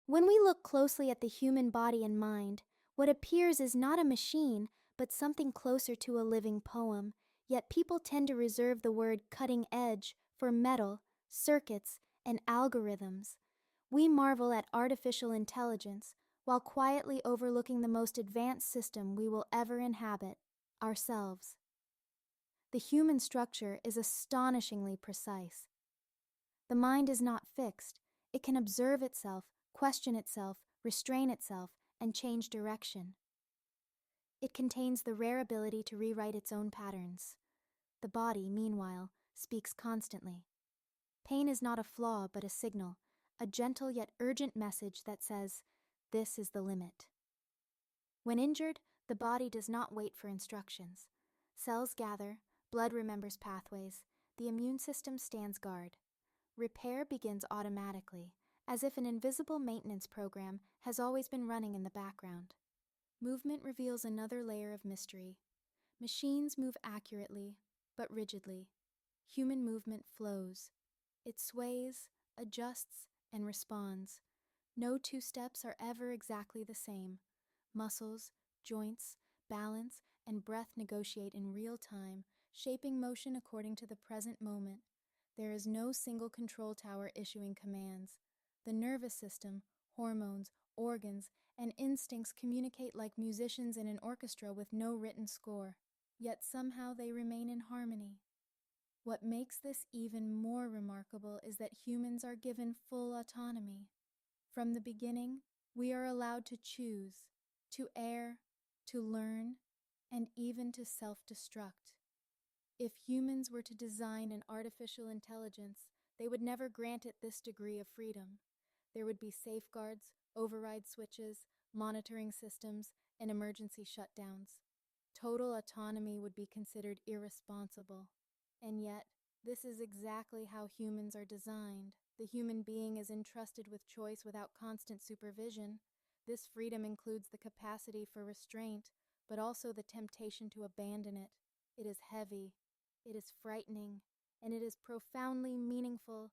When we look closely at the human body and mind, what appears is not a machine, but something closer to a living poem. Yet people tend to reserve the word cutting edge for metal, circuits, and algorithms. We marvel at artificial intelligence while quietly overlooking the most advanced system we will ever inhabit, ourselves. The human structure is astonishingly precise. The mind is not fixed. It can observe itself, question itself, restrain itself, and change direction. It contains the rare ability to rewrite its own patterns. The body, meanwhile, speaks constantly. Pain is not a flaw but a signal, a gentle yet urgent message that says, "This is the limit." When injured, the body does not wait for instructions. Cells gather, blood remembers pathways, the immune system stands guard. Repair begins automatically, as if an invisible maintenance program has always been running in the background. Movement reveals another layer of mystery. Machines move accurately, but rigidly. Human movement flows. It sways, adjusts, and responds. No two steps are ever exactly the same. Muscles, joints, balance, and breath negotiate in real time, shaping motion according to the present moment. There is no single control tower issuing commands. The nervous system, hormones, organs, and instincts communicate like musicians in an orchestra with no written score. Yet somehow they remain in harmony. What makes this even more remarkable is that humans are given full autonomy. From the beginning, we are allowed to choose, to err, to learn, and even to self-destruct. If humans were to design an artificial intelligence, they would never grant it this degree of freedom. There would be safeguards, override switches, monitoring systems, and emergency shutdowns. Total autonomy would be considered irresponsible. And yet, this is exactly how humans are designed. The human being is entrusted with choice without constant supervision. This freedom includes the capacity for restraint, but also the temptation to abandon it. It is heavy, it is frightening, and it is profoundly meaningful.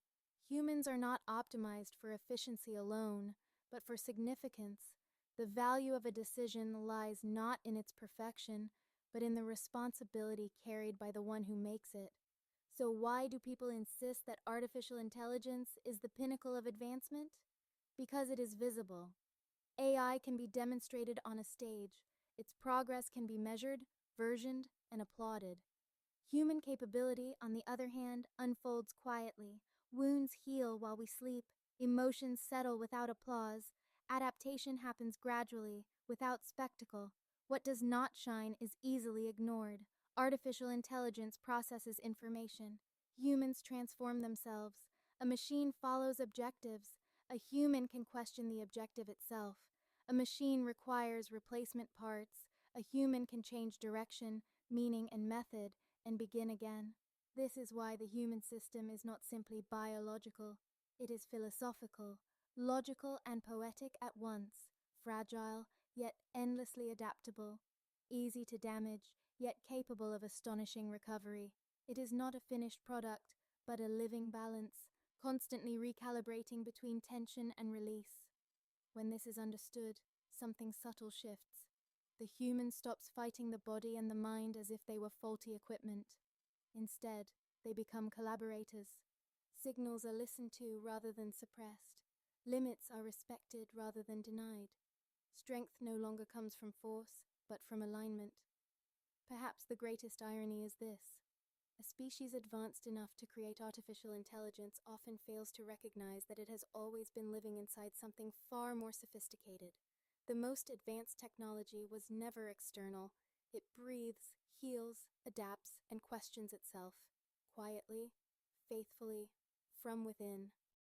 Humans are not optimized for efficiency alone, but for significance. The value of a decision lies not in its perfection, but in the responsibility carried by the one who makes it. So why do people insist that artificial intelligence is the pinnacle of advancement? Because it is visible. AI can be demonstrated on a stage. Its progress can be measured, versioned, and applauded. Human capability, on the other hand, unfolds quietly. Wounds heal while we sleep. Emotions settle without applause. Adaptation happens gradually, without spectacle. What does not shine is easily ignored. Artificial intelligence processes information. Humans transform themselves. A machine follows objectives. A human can question the objective itself. A machine requires replacement parts. A human can change direction, meaning, and method, and begin again. This is why the human system is not simply biological. It is philosophical, logical, and poetic at once, fragile, yet endlessly adaptable, easy to damage, yet capable of astonishing recovery. It is not a finished product, but a living balance, constantly recalibrating between tension and release. When this is understood, something subtle shifts. The human stops fighting the body and the mind as if they were faulty equipment. Instead, they become collaborators. Signals are listened to rather than suppressed. Limits are respected rather than denied. Strength no longer comes from force, but from alignment. Perhaps the greatest irony is this. A species advanced enough to create artificial intelligence often fails to recognize that it has always been living inside something far more sophisticated. The most advanced technology was never external. It breathes, heals, adapts, and questions itself, quietly, faithfully, from within.